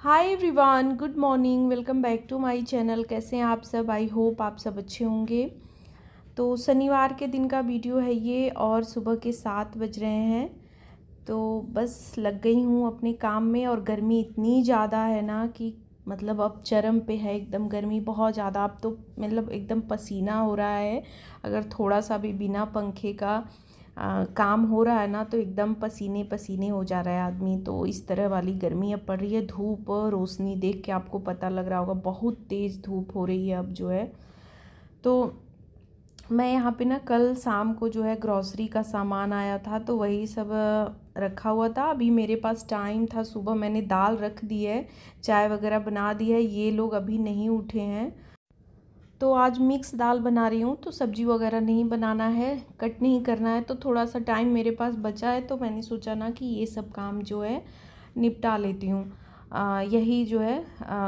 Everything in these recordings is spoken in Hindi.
Hi everyone, good morning. Welcome back to my channel. कैसे हैं आप सब? आई होप आप सब अच्छे होंगे। तो शनिवार के दिन का वीडियो है ये और सुबह के 7 बज रहे हैं। तो बस लग गई हूँ अपने काम में और गर्मी इतनी ज़्यादा है ना कि मतलब अब चरम पे है एकदम। गर्मी बहुत ज़्यादा, अब तो मतलब एकदम पसीना हो रहा है। अगर थोड़ा सा भी बिना पंखे का काम हो रहा है ना तो एकदम पसीने पसीने हो जा रहा है आदमी। तो इस तरह वाली गर्मी अब पड़ रही है। धूप रोशनी देख के आपको पता लग रहा होगा, बहुत तेज़ धूप हो रही है अब जो है। तो मैं यहाँ पे ना कल शाम को जो है ग्रॉसरी का सामान आया था तो वही सब रखा हुआ था। अभी मेरे पास टाइम था, सुबह मैंने दाल रख दी है, चाय वगैरह बना दी है। ये लोग अभी नहीं उठे हैं तो आज मिक्स दाल बना रही हूँ। तो सब्जी वगैरह नहीं बनाना है, कट नहीं करना है, तो थोड़ा सा टाइम मेरे पास बचा है तो मैंने सोचा ना कि ये सब काम जो है निपटा लेती हूँ। यही जो है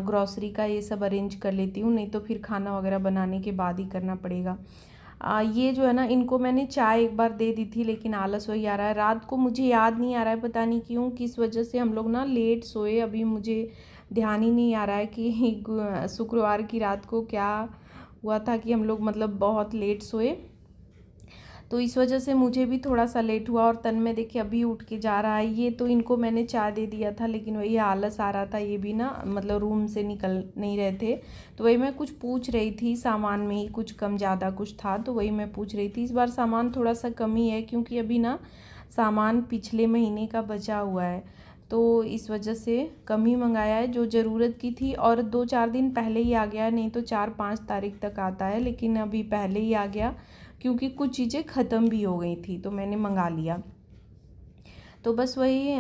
ग्रॉसरी का ये सब अरेंज कर लेती हूँ, नहीं तो फिर खाना वगैरह बनाने के बाद ही करना पड़ेगा। ये जो है ना, इनको मैंने चाय एक बार दे दी थी लेकिन आलस वही आ रहा है। रात को मुझे याद नहीं आ रहा है, पता नहीं क्यों, किस वजह से हम लोग ना लेट सोए। अभी मुझे ध्यान ही नहीं आ रहा है कि शुक्रवार की रात को क्या हुआ था कि हम लोग मतलब बहुत लेट सोए। तो इस वजह से मुझे भी थोड़ा सा लेट हुआ और तन में देखिए अभी उठ के जा रहा है। ये तो इनको मैंने चाय दे दिया था लेकिन वही आलस आ रहा था, ये भी ना मतलब रूम से निकल नहीं रहे थे। तो वही मैं कुछ पूछ रही थी, सामान में ही कुछ कम ज़्यादा कुछ था तो वही मैं पूछ रही थी। इस बार सामान थोड़ा सा कम ही है क्योंकि अभी ना सामान पिछले महीने का बचा हुआ है तो इस वजह से कम ही मंगाया है जो ज़रूरत की थी। और 2-4 दिन पहले ही आ गया है, नहीं तो 4-5 तारीख तक आता है, लेकिन अभी पहले ही आ गया क्योंकि कुछ चीज़ें ख़त्म भी हो गई थी तो मैंने मंगा लिया। तो बस वही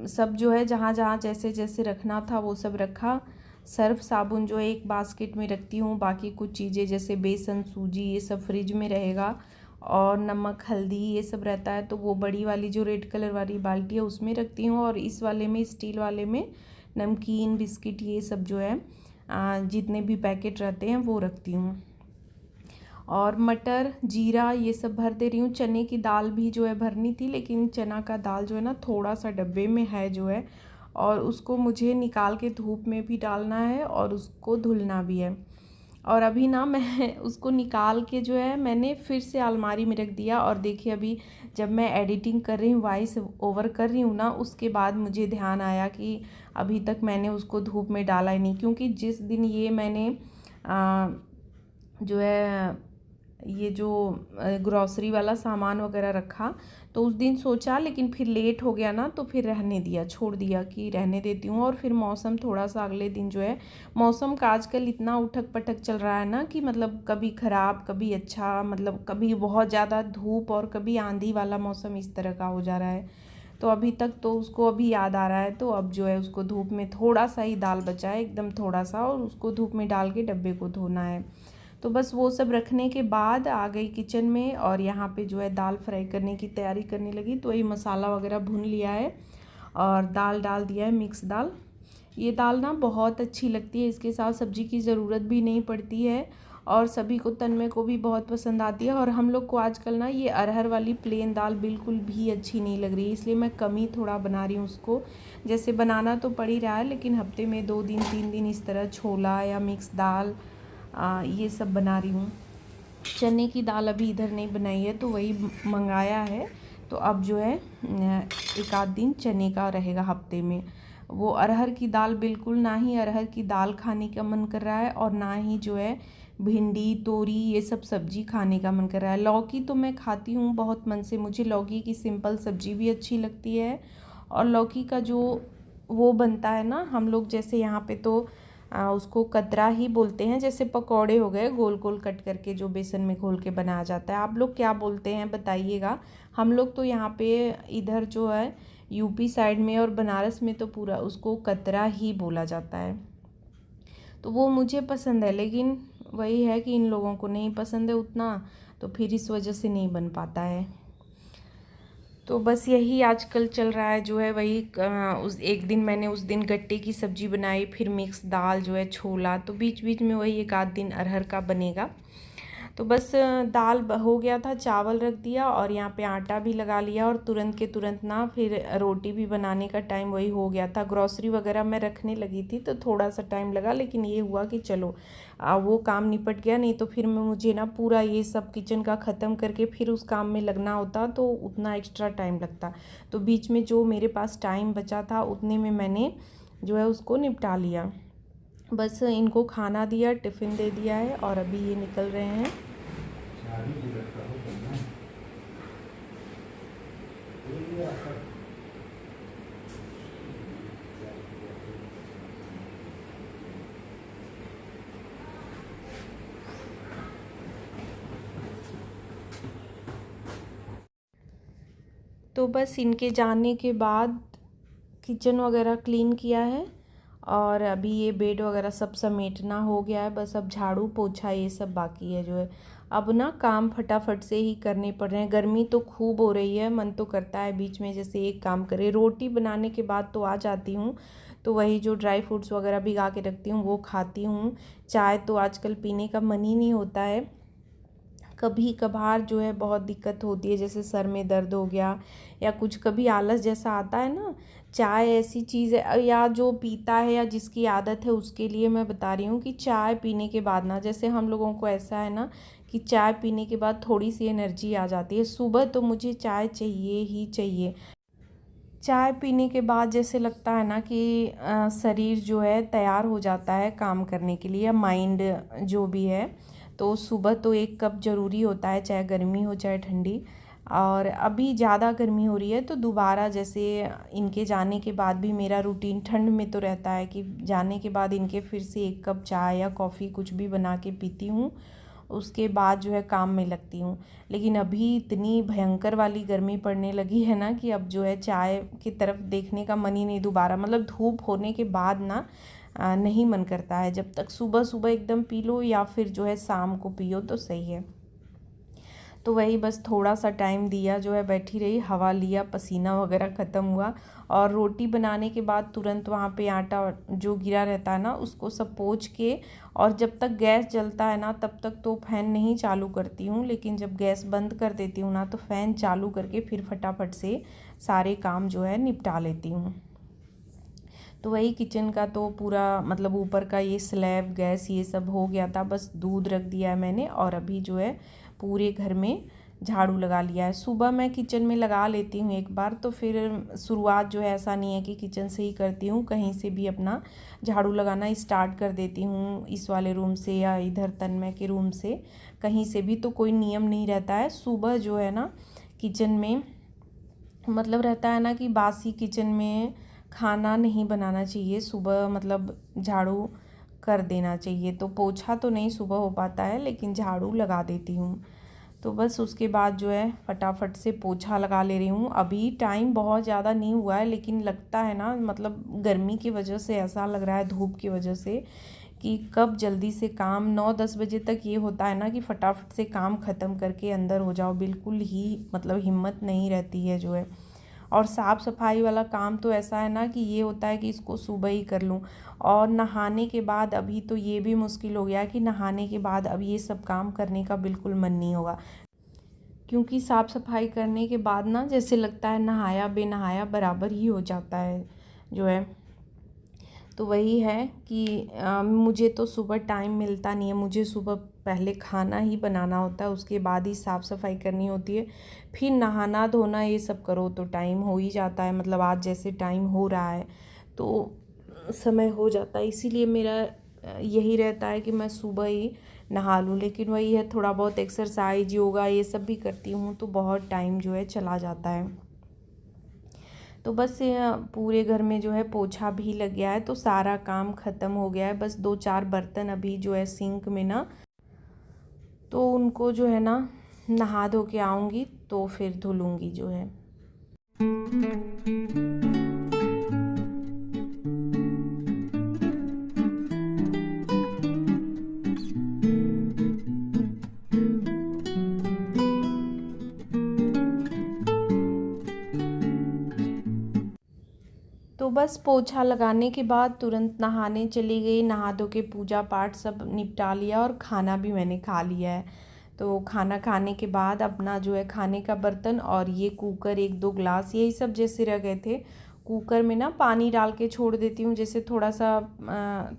सब जो है जहाँ जहाँ जैसे जैसे रखना था वो सब रखा। सर्फ साबुन जो है एक बास्केट में रखती हूँ, बाकी कुछ चीज़ें जैसे बेसन सूजी ये सब फ्रिज में रहेगा। और नमक हल्दी ये सब रहता है तो वो बड़ी वाली जो रेड कलर वाली बाल्टी है उसमें रखती हूँ। और इस वाले में, स्टील वाले में, नमकीन बिस्किट ये सब जो है जितने भी पैकेट रहते हैं वो रखती हूँ। और मटर जीरा ये सब भर दे रही हूँ। चने की दाल भी जो है भरनी थी लेकिन चना का दाल जो है ना थोड़ा सा डब्बे में है जो है, और उसको मुझे निकाल के धूप में भी डालना है और उसको धुलना भी है। और अभी ना मैं उसको निकाल के जो है मैंने फिर से अलमारी में रख दिया। और देखिए अभी जब मैं एडिटिंग कर रही हूँ, वॉइस ओवर कर रही हूँ ना, उसके बाद मुझे ध्यान आया कि अभी तक मैंने उसको धूप में डाला ही नहीं। क्योंकि जिस दिन ये मैंने जो है ये जो ग्रॉसरी वाला सामान वगैरह रखा तो उस दिन सोचा, लेकिन फिर लेट हो गया ना तो फिर रहने दिया, छोड़ दिया कि रहने देती हूँ। और फिर मौसम थोड़ा सा अगले दिन जो है, मौसम का आजकल इतना उठक पटक चल रहा है ना कि मतलब कभी ख़राब कभी अच्छा, मतलब कभी बहुत ज़्यादा धूप और कभी आंधी वाला मौसम, इस तरह का हो जा रहा है। तो अभी तक तो उसको अभी याद आ रहा है तो अब जो है उसको धूप में, थोड़ा सा ही दाल बचा है एकदम थोड़ा सा, और उसको धूप में डाल के डब्बे को धोना है। तो बस वो सब रखने के बाद आ गई किचन में और यहाँ पे जो है दाल फ्राई करने की तैयारी करने लगी। तो वही मसाला वगैरह भून लिया है और दाल डाल दिया है, मिक्स दाल। ये दाल ना बहुत अच्छी लगती है, इसके साथ सब्जी की ज़रूरत भी नहीं पड़ती है और सभी को, तन्मय को भी बहुत पसंद आती है। और हम लोग को आजकल ना ये अरहर वाली प्लेन दाल बिल्कुल भी अच्छी नहीं लग रही, इसलिए मैं कम ही थोड़ा बना रही हूँ उसको। जैसे बनाना तो पड़ ही रहा है लेकिन हफ्ते में 2 दिन 3 दिन इस तरह छोला या मिक्स दाल ये सब बना रही हूँ। चने की दाल अभी इधर नहीं बनाई है तो वही मंगाया है। तो अब जो है एक आध दिन चने का रहेगा हफ्ते में। वो अरहर की दाल बिल्कुल, ना ही अरहर की दाल खाने का मन कर रहा है और ना ही जो है भिंडी तोरी ये सब सब्जी खाने का मन कर रहा है। लौकी तो मैं खाती हूँ बहुत मन से, मुझे लौकी की सिंपल सब्जी भी अच्छी लगती है। और लौकी का जो वो बनता है ना, हम लोग जैसे यहाँ पे तो उसको कतरा ही बोलते हैं, जैसे पकौड़े हो गए गोल गोल कट करके जो बेसन में घोल के बनाया जाता है। आप लोग क्या बोलते हैं बताइएगा। हम लोग तो यहाँ पे इधर जो है यूपी साइड में और बनारस में तो पूरा उसको कतरा ही बोला जाता है। तो वो मुझे पसंद है लेकिन वही है कि इन लोगों को नहीं पसंद है उतना, तो फिर इस वजह से नहीं बन पाता है। तो बस यही आजकल चल रहा है जो है वही। उस एक दिन मैंने उस दिन गट्टे की सब्ज़ी बनाई, फिर मिक्स दाल जो है छोला, तो बीच बीच में वही एक आध दिन अरहर का बनेगा। तो बस दाल हो गया था, चावल रख दिया और यहाँ पे आटा भी लगा लिया और तुरंत के तुरंत ना फिर रोटी भी बनाने का टाइम वही हो गया था। ग्रॉसरी वगैरह मैं रखने लगी थी तो थोड़ा सा टाइम लगा, लेकिन ये हुआ कि चलो वो काम निपट गया, नहीं तो फिर मुझे ना पूरा ये सब किचन का ख़त्म करके फिर उस काम में लगना होता तो उतना एक्स्ट्रा टाइम लगता। तो बीच में जो मेरे पास टाइम बचा था उतने में मैंने जो है उसको निपटा लिया। बस इनको खाना दिया, टिफ़िन दे दिया है और अभी ये निकल रहे हैं। तो बस इनके जाने के बाद किचन वगैरह क्लीन किया है और अभी ये बेड वगैरह सब समेटना हो गया है। बस अब झाड़ू पोछा ये सब बाकी है जो है। अब ना काम फटाफट से ही करने पड़ रहे हैं। गर्मी तो खूब हो रही है, मन तो करता है बीच में जैसे एक काम करे। रोटी बनाने के बाद तो आ जाती हूँ, तो वही जो ड्राई फ्रूट्स वगैरह भिगा के रखती हूँ वो खाती हूँ। चाय तो आजकल पीने का मन ही नहीं होता है। कभी कभार जो है बहुत दिक्कत होती है, जैसे सर में दर्द हो गया या कुछ कभी आलस जैसा आता है ना। चाय ऐसी चीज़ है, या जो पीता है या जिसकी आदत है उसके लिए मैं बता रही हूँ कि चाय पीने के बाद ना, जैसे हम लोगों को ऐसा है ना कि चाय पीने के बाद थोड़ी सी एनर्जी आ जाती है। सुबह तो मुझे चाय चाहिए ही चाहिए। चाय पीने के बाद जैसे लगता है ना कि शरीर जो है तैयार हो जाता है काम करने के लिए, या माइंड जो भी है। तो सुबह तो एक कप ज़रूरी होता है, चाहे गर्मी हो चाहे ठंडी। और अभी ज़्यादा गर्मी हो रही है तो दोबारा जैसे इनके जाने के बाद भी मेरा रूटीन ठंड में तो रहता है कि जाने के बाद इनके फिर से एक कप चाय या कॉफ़ी कुछ भी बना के पीती हूँ, उसके बाद जो है काम में लगती हूँ। लेकिन अभी इतनी भयंकर वाली गर्मी पड़ने लगी है ना कि अब जो है चाय की तरफ देखने का मन ही नहीं दोबारा, मतलब धूप होने के बाद ना नहीं मन करता है। जब तक सुबह सुबह एकदम पी लो या फिर जो है शाम को पियो तो सही है। तो वही बस थोड़ा सा टाइम दिया, जो है बैठी रही, हवा लिया, पसीना वगैरह ख़त्म हुआ। और रोटी बनाने के बाद तुरंत वहाँ पे आटा जो गिरा रहता है ना उसको सब पोंछ के, और जब तक गैस जलता है ना तब तक तो फ़ैन नहीं चालू करती हूँ, लेकिन जब गैस बंद कर देती हूँ ना तो फ़ैन चालू करके फिर फटाफट से सारे काम जो है निपटा लेती हूँ। तो वही किचन का तो पूरा मतलब ऊपर का ये स्लैब गैस ये सब हो गया था, बस दूध रख दिया है मैंने और अभी जो है पूरे घर में झाड़ू लगा लिया है। सुबह मैं किचन में लगा लेती हूँ एक बार, तो फिर शुरुआत जो है ऐसा नहीं है कि किचन से ही करती हूँ, कहीं से भी अपना झाड़ू लगाना स्टार्ट कर देती हूँ, इस वाले रूम से या इधर तन्मय के रूम से, कहीं से भी। तो कोई नियम नहीं रहता है। सुबह जो है ना किचन में मतलब रहता है ना कि बासी किचन में खाना नहीं बनाना चाहिए, सुबह मतलब झाड़ू कर देना चाहिए। तो पोछा तो नहीं सुबह हो पाता है लेकिन झाड़ू लगा देती हूँ। तो बस उसके बाद जो है फटाफट से पोछा लगा ले रही हूँ। अभी टाइम बहुत ज़्यादा नहीं हुआ है, लेकिन लगता है ना मतलब गर्मी की वजह से ऐसा लग रहा है, धूप की वजह से, कि कब जल्दी से काम 9-10 बजे तक ये होता है ना कि फटाफट से काम ख़त्म करके अंदर हो जाओ, बिल्कुल ही मतलब हिम्मत नहीं रहती है जो है। और साफ़ सफाई वाला काम तो ऐसा है ना कि ये होता है कि इसको सुबह ही कर लूँ। और नहाने के बाद अभी तो ये भी मुश्किल हो गया कि नहाने के बाद अब ये सब काम करने का बिल्कुल मन नहीं होगा, क्योंकि साफ़ सफाई करने के बाद ना जैसे लगता है नहाया बेनहाया बराबर ही हो जाता है जो है। तो वही है कि मुझे तो सुबह टाइम मिलता नहीं है, मुझे सुबह पहले खाना ही बनाना होता है, उसके बाद ही साफ़ सफाई करनी होती है, फिर नहाना धोना ये सब करो तो टाइम हो ही जाता है। मतलब आज जैसे टाइम हो रहा है तो समय हो जाता है, इसीलिए मेरा यही रहता है कि मैं सुबह ही नहा लूँ। लेकिन वही है, थोड़ा बहुत एक्सरसाइज योगा ये सब भी करती हूँ तो बहुत टाइम जो है चला जाता है। तो बस पूरे घर में जो है पोछा भी लग गया है, तो सारा काम ख़त्म हो गया है। बस 2-4 बर्तन अभी जो है सिंक में ना, तो उनको जो है ना नहा धो के आऊँगी तो फिर धुलूँगी जो है। तो बस पोछा लगाने के बाद तुरंत नहाने चली गई, नहा धो के पूजा पाठ सब निपटा लिया और खाना भी मैंने खा लिया है। तो खाना खाने के बाद अपना जो है खाने का बर्तन और ये कुकर, 1-2 ग्लास, यही सब जैसे रह गए थे। कुकर में ना पानी डाल के छोड़ देती हूँ, जैसे थोड़ा सा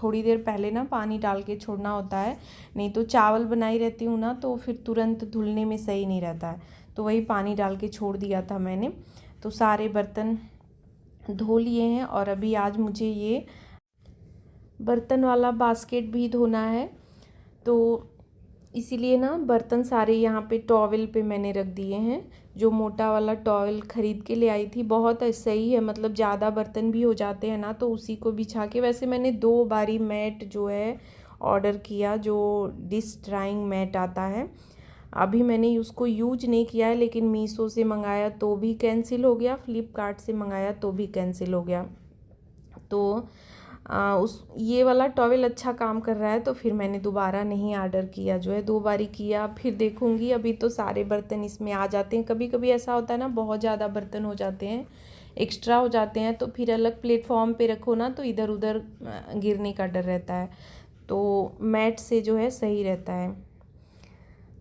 थोड़ी देर पहले ना पानी डाल के छोड़ना होता है, नहीं तो चावल बनाई रहती हूँ ना तो फिर तुरंत धुलने में सही नहीं रहता है। तो वही पानी डाल के छोड़ दिया था मैंने। तो सारे बर्तन धो लिए हैं और अभी आज मुझे ये बर्तन वाला बास्केट भी धोना है। तो इसीलिए ना बर्तन सारे यहाँ पे टॉवेल पे मैंने रख दिए हैं। जो मोटा वाला टॉवेल ख़रीद के ले आई थी, बहुत सही है, मतलब ज़्यादा बर्तन भी हो जाते हैं ना तो उसी को बिछा के। वैसे मैंने 2 बारी मैट जो है ऑर्डर किया, जो डिश ड्राइंग मैट आता है। अभी मैंने उसको यूज नहीं किया है, लेकिन मीशो से मंगाया तो भी कैंसिल हो गया, फ्लिपकार्ट से मंगाया तो भी कैंसिल हो गया। तो उस ये वाला टॉवेल अच्छा काम कर रहा है, तो फिर मैंने दोबारा नहीं ऑर्डर किया, जो है 2 बारी किया, फिर देखूँगी। अभी तो सारे बर्तन इसमें आ जाते हैं। कभी कभी ऐसा होता है ना, बहुत ज़्यादा बर्तन हो जाते हैं, एक्स्ट्रा हो जाते हैं, तो फिर अलग प्लेटफॉर्म पे रखो ना तो इधर उधर गिरने का डर रहता है। तो मैट से जो है सही रहता है।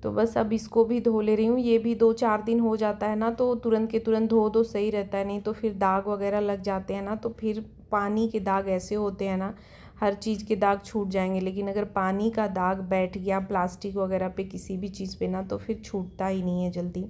तो बस अब इसको भी धो ले रही हूँ। ये भी 2-4 दिन हो जाता है ना तो तुरंत के तुरंत धो दो, सही रहता है, नहीं तो फिर दाग वगैरह लग जाते हैं ना। तो फिर पानी के दाग ऐसे होते हैं ना, हर चीज़ के दाग छूट जाएंगे, लेकिन अगर पानी का दाग बैठ गया प्लास्टिक वगैरह पे, किसी भी चीज़ पे ना, तो फिर छूटता ही नहीं है जल्दी।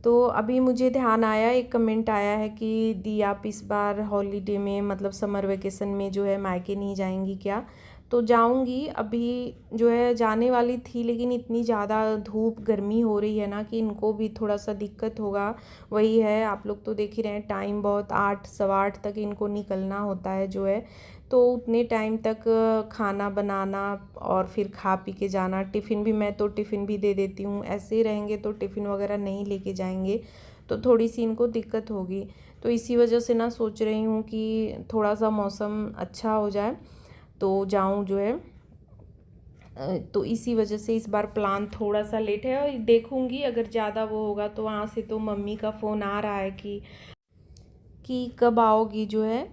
तो अभी मुझे ध्यान आया, एक कमेंट आया है कि दी आप इस बार हॉलीडे में, मतलब समर वेकेशन में जो है मायके नहीं जाएंगी क्या? तो जाऊंगी, अभी जो है जाने वाली थी, लेकिन इतनी ज़्यादा धूप गर्मी हो रही है ना कि इनको भी थोड़ा सा दिक्कत होगा। वही है, आप लोग तो देख ही रहे हैं, टाइम बहुत 8 सवा 8 तक इनको निकलना होता है जो है। तो उतने टाइम तक खाना बनाना और फिर खा पी के जाना। टिफ़िन भी, मैं तो टिफ़िन भी दे देती हूँ, ऐसे ही रहेंगे तो टिफ़िन वगैरह नहीं लेके जाएंगे तो थोड़ी सी इनको दिक्कत होगी। तो इसी वजह से ना सोच रही हूँ कि थोड़ा सा मौसम अच्छा हो जाए तो जाऊँ जो है। तो इसी वजह से इस बार प्लान थोड़ा सा लेट है, और देखूँगी अगर ज़्यादा वो होगा तो वहाँ से तो मम्मी का फ़ोन आ रहा है कि कब आओगी जो है।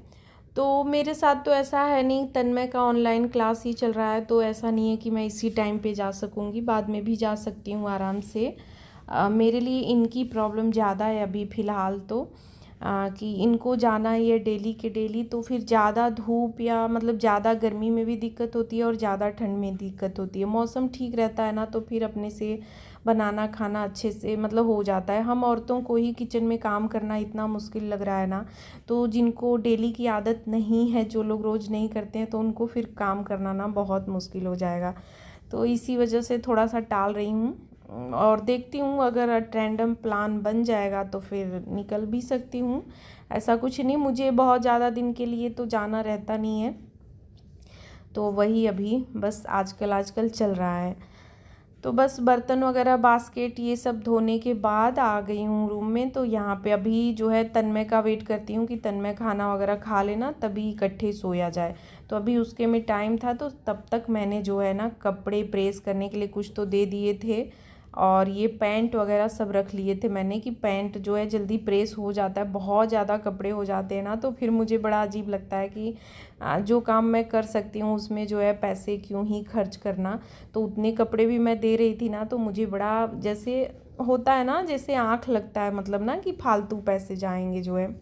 तो मेरे साथ तो ऐसा है नहीं, तन्मय का ऑनलाइन क्लास ही चल रहा है, तो ऐसा नहीं है कि मैं इसी टाइम पे जा सकूँगी, बाद में भी जा सकती हूँ आराम से। मेरे लिए इनकी प्रॉब्लम ज़्यादा है अभी फ़िलहाल तो, कि इनको जाना ही है डेली के डेली, तो फिर ज़्यादा धूप या मतलब ज़्यादा गर्मी में भी दिक्कत होती है और ज़्यादा ठंड में दिक्कत होती है। मौसम ठीक रहता है ना तो फिर अपने से बनाना खाना अच्छे से मतलब हो जाता है। हम औरतों को ही किचन में काम करना इतना मुश्किल लग रहा है ना, तो जिनको डेली की आदत नहीं है, जो लोग रोज़ नहीं करते हैं, तो उनको फिर काम करना ना बहुत मुश्किल हो जाएगा। तो इसी वजह से थोड़ा सा टाल रही हूँ, और देखती हूँ अगर रैंडम प्लान बन जाएगा तो फिर निकल भी सकती हूँ। ऐसा कुछ नहीं, मुझे बहुत ज़्यादा दिन के लिए तो जाना रहता नहीं है। तो वही अभी बस आजकल चल रहा है। तो बस बर्तन वगैरह बास्केट ये सब धोने के बाद आ गई हूँ रूम में। तो यहाँ पे अभी जो है तन्मय का वेट करती हूँ कि तन्मय खाना वगैरह खा लेना, तभी इकट्ठे सोया जाए। तो अभी उसके में टाइम था, तो तब तक मैंने जो है ना कपड़े प्रेस करने के लिए कुछ तो दे दिए थे, और ये पैंट वगैरह सब रख लिए थे मैंने, कि पैंट जो है जल्दी प्रेस हो जाता है। बहुत ज़्यादा कपड़े हो जाते हैं ना तो फिर मुझे बड़ा अजीब लगता है कि जो काम मैं कर सकती हूँ उसमें जो है पैसे क्यों ही खर्च करना। तो उतने कपड़े भी मैं दे रही थी ना, तो मुझे बड़ा जैसे होता है ना, जैसे आँख लगता है, मतलब ना कि फालतू पैसे जाएंगे जो है।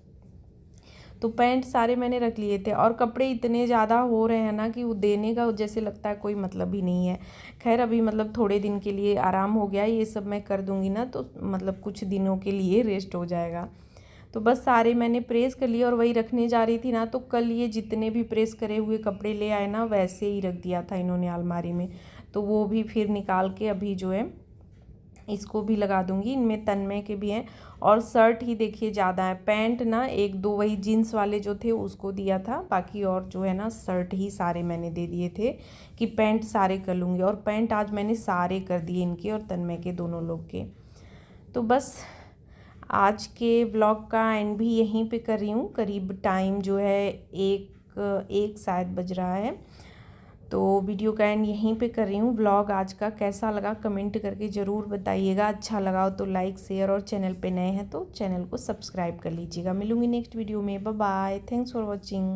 तो पैंट सारे मैंने रख लिए थे, और कपड़े इतने ज़्यादा हो रहे हैं ना कि वो देने का जैसे लगता है कोई मतलब ही नहीं है। खैर अभी मतलब थोड़े दिन के लिए आराम हो गया, ये सब मैं कर दूँगी ना तो मतलब कुछ दिनों के लिए रेस्ट हो जाएगा। तो बस सारे मैंने प्रेस कर लिए, और वही रखने जा रही थी ना तो कल ये जितने भी प्रेस करे हुए कपड़े ले आए ना, वैसे ही रख दिया था इन्होंने अलमारी में। तो वो भी फिर निकाल के अभी जो है इसको भी लगा दूंगी। इनमें तन्मय के भी हैं, और शर्ट ही देखिए ज़्यादा है। पैंट ना 1-2 वही जीन्स वाले जो थे उसको दिया था, बाकी और जो है ना शर्ट ही सारे मैंने दे दिए थे कि पैंट सारे कर लूँगी। और पैंट आज मैंने सारे कर दिए, इनके और तन्मय के, दोनों लोग के। तो बस आज के व्लॉग का एंड भी यहीं पे कर रही हूँ। करीब टाइम जो है एक शायद बज रहा है, तो वीडियो का एंड यहीं पे कर रही हूँ। व्लॉग आज का कैसा लगा कमेंट करके ज़रूर बताइएगा। अच्छा लगा हो तो लाइक शेयर, और चैनल पे नए हैं तो चैनल को सब्सक्राइब कर लीजिएगा। मिलूँगी नेक्स्ट वीडियो में। Bye bye, thanks for watching.